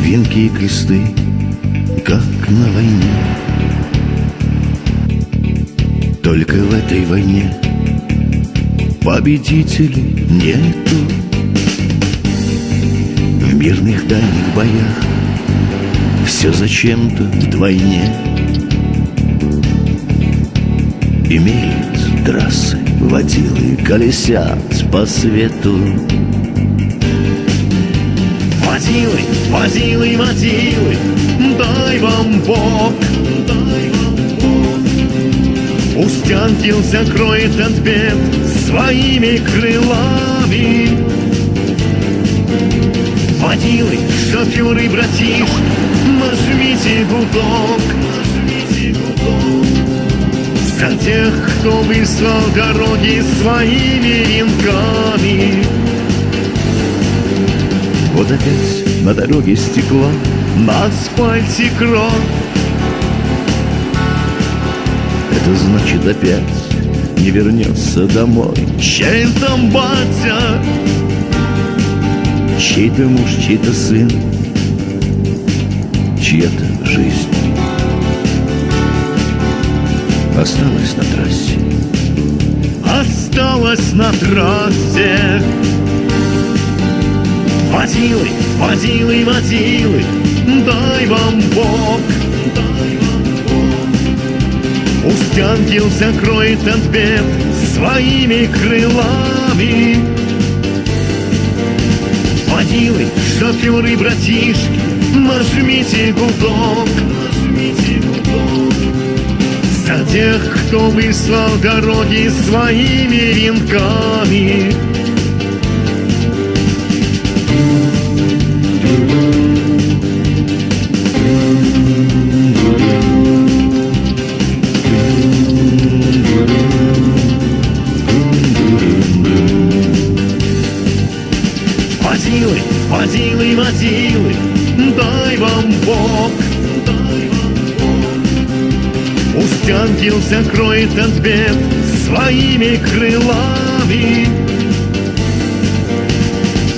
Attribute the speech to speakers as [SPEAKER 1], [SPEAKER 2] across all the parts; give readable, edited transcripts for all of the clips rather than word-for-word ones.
[SPEAKER 1] венки и кресты, как на войне. Только в этой войне победителей нету. В мирных дальних боях все зачем-то вдвойне. Имеют трассы, водилы, колесят по свету. Водилы, водилы, водилы, дай вам Бог, дай вам Бог. Пусть ангел закроет от бед своими крылами. Водилы, шоферы, братишки, нажмите гудок, нажмите гудок. За тех, кто выслал дороги своими венками. Вот опять на дороге стекло, на асфальте кровь. Это значит, опять не вернется домой. Чей там батя? Чей-то муж, чей-то сын, чья-то жизнь осталась на трассе. Осталась на трассе. Водилы, водилы, водилы, дай вам Бог, дай вам Бог. Пусть ангел закроет от бед своими крылами. Водилы, шоферы, братишки, нажмите гудок, нажмите гудок. За тех, кто выслал дороги своими венками. Водилы, водилы, водилы, дай вам Бог, дай вам Бог. Пусть ангел закроет от бед своими крылами.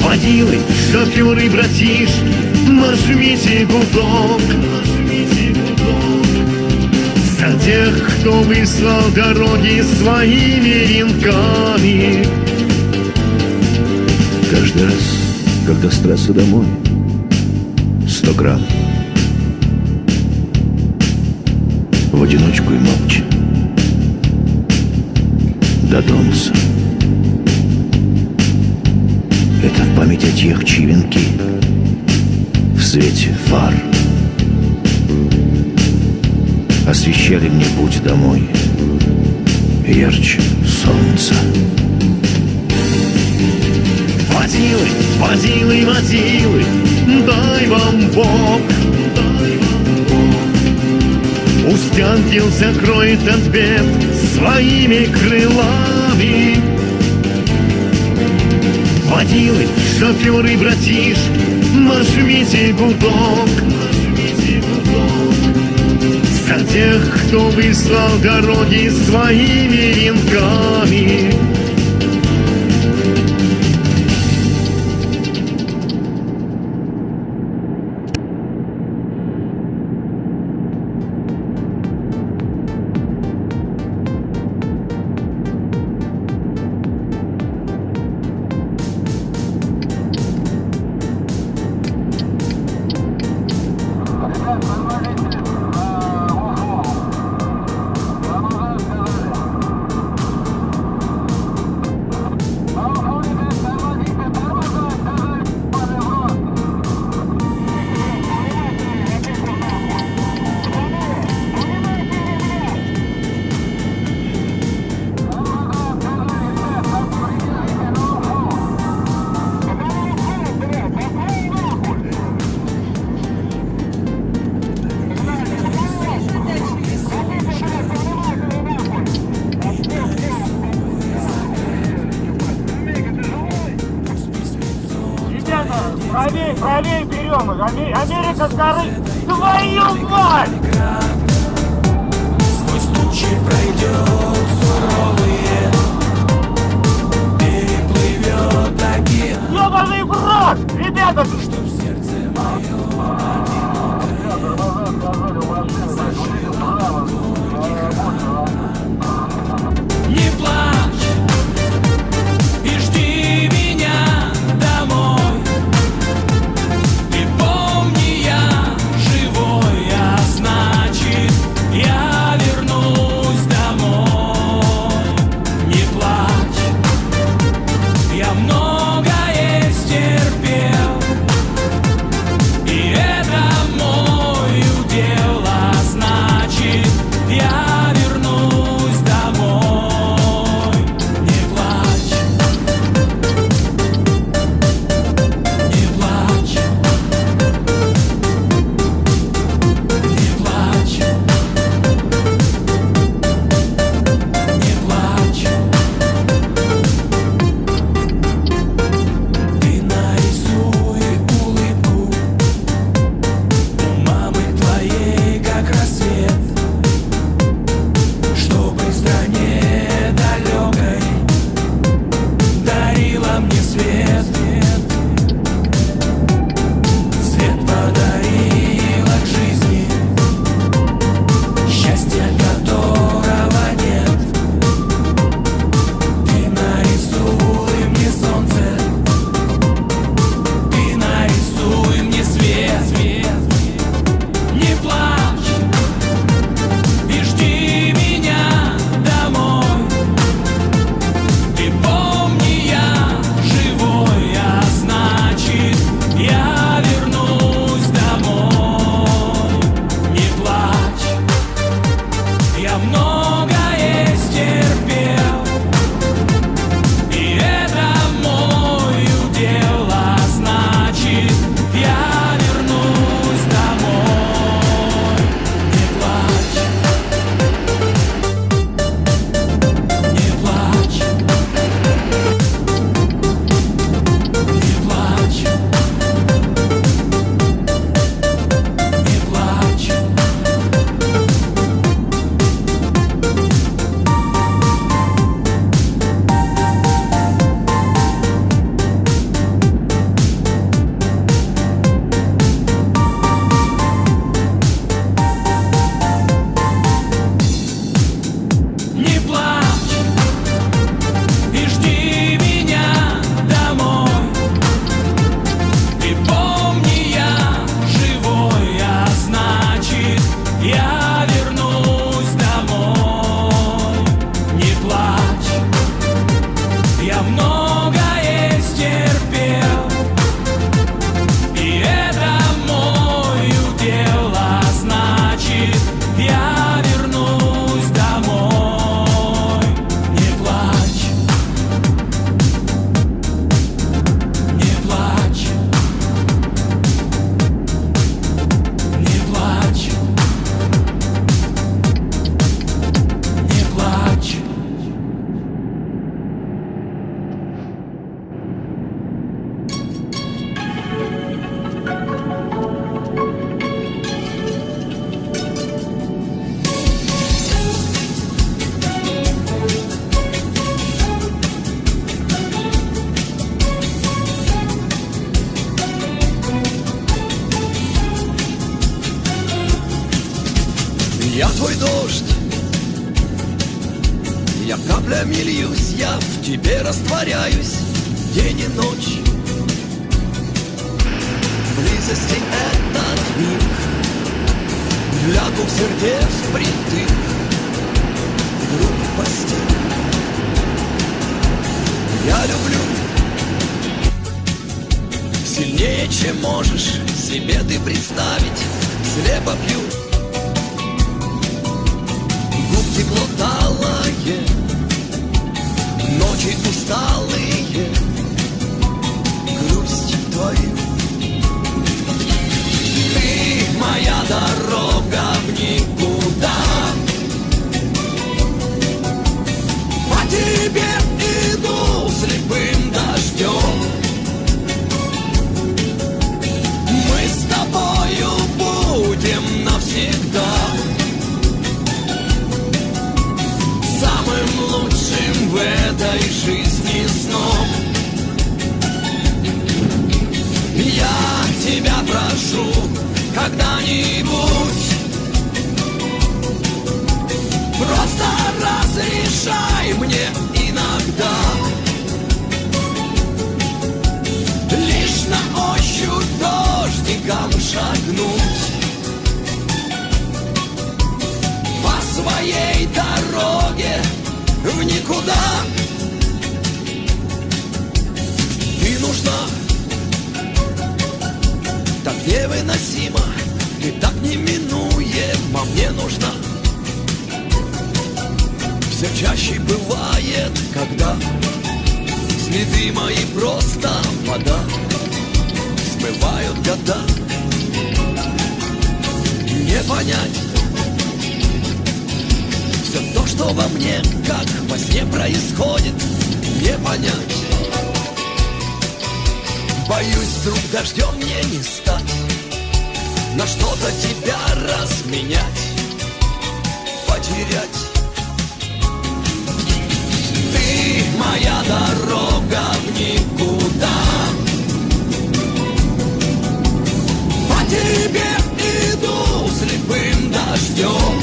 [SPEAKER 1] Водилы, шоферы, братишки, нажмите гудок, нажмите гудок. За тех, кто выслал дороги своими венками. Каждый раз, когда с трассы домой 100 грамм в одиночку и молча до Донца. Это в память о тех, чьи венки в свете фар освещали мне путь домой ярче солнца. Водилы, водилы, водилы, дай вам Бог, дай вам Бог. Пусть ангел закроет от бед своими крылами. Водилы, шоферы, братишки, нажмите гудок, нажмите гудок. За тех, кто выслал дороги своими венками.
[SPEAKER 2] Правее, правее берем их. Америка с горы. Твою мать!
[SPEAKER 3] Свой случай пройдет суровые, переплывет океан.
[SPEAKER 2] Ёбаный в рот! Ребята!
[SPEAKER 3] Чтоб сердце мое
[SPEAKER 4] Я твой дождь, я каплями льюсь, я в тебе растворяюсь день и ночь. Близости этот миг для двух сердец притых вдруг постиг. Я люблю сильнее, чем можешь себе ты представить. Слепо пью губ тепло талое, ночи усталые, грусть твою. Ты моя дорога в никуда, по тебе иду слепым дождем. Мы с тобою будем навсегда самым лучшим в этой жизни сном. Я тебя прошу когда-нибудь, просто разрешай мне иногда лишь на ощупь дождиком шагнуть по своей дороге в никуда. Ты нужна так невыносимо, ты так неминуема мне нужна. Все чаще бывает, когда следы мои просто вода, смывают года. Не понять все то, что во мне, как во сне происходит, не понять. Боюсь, вдруг дождем мне не стать, на что-то тебя разменять, потерять. Ты моя дорога в никуда, по тебе иду слепым дождем.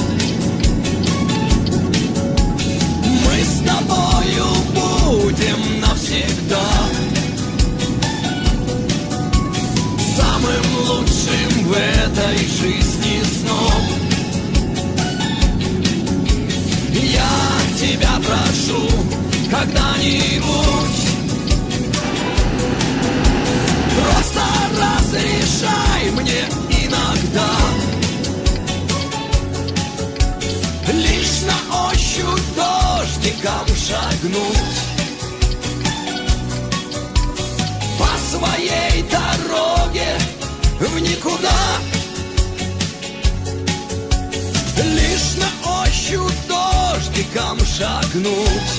[SPEAKER 4] Мы с тобою будем навсегда самым лучшим в этой жизни сном. Я тебя прошу когда-нибудь, просто разрешай мне иногда лишь на ощупь дождиком шагнуть по своей дороге в никуда. Лишь на ощупь дождиком шагнуть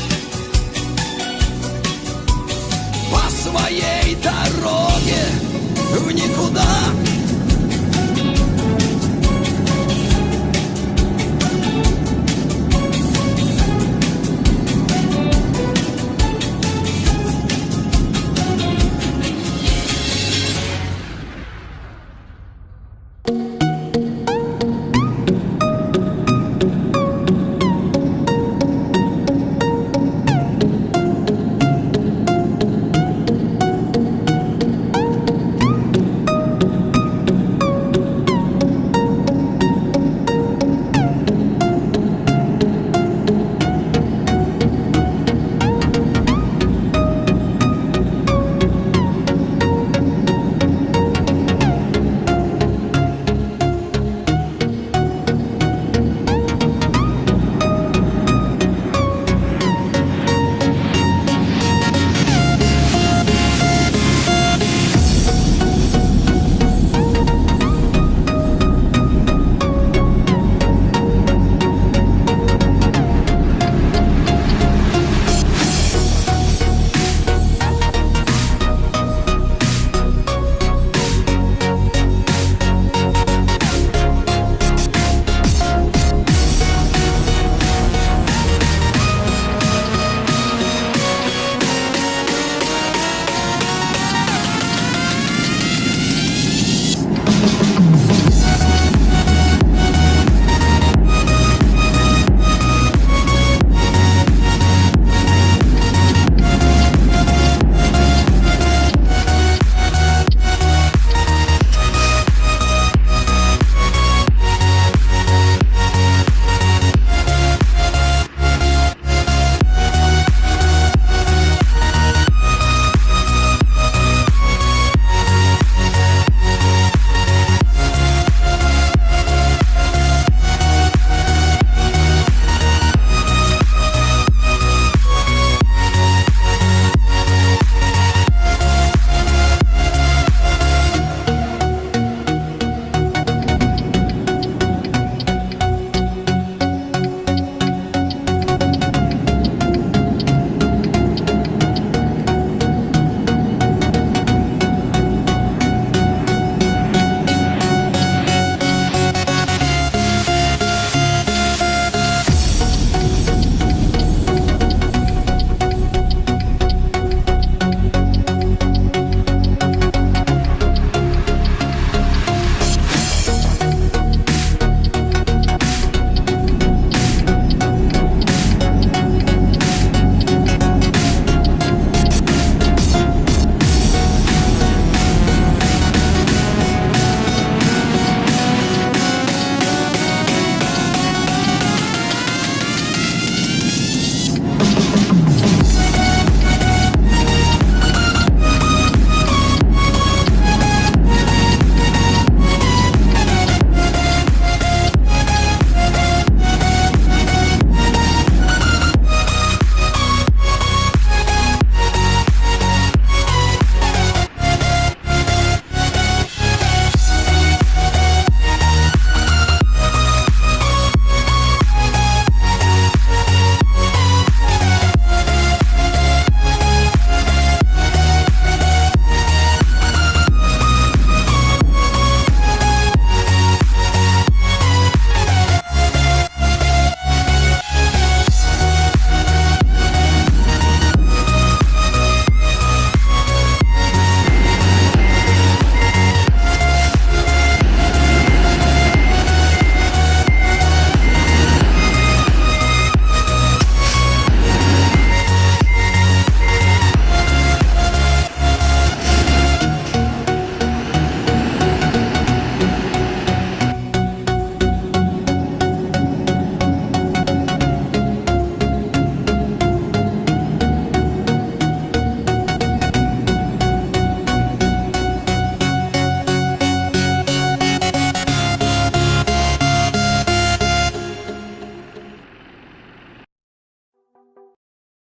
[SPEAKER 4] по своей дороге в никуда.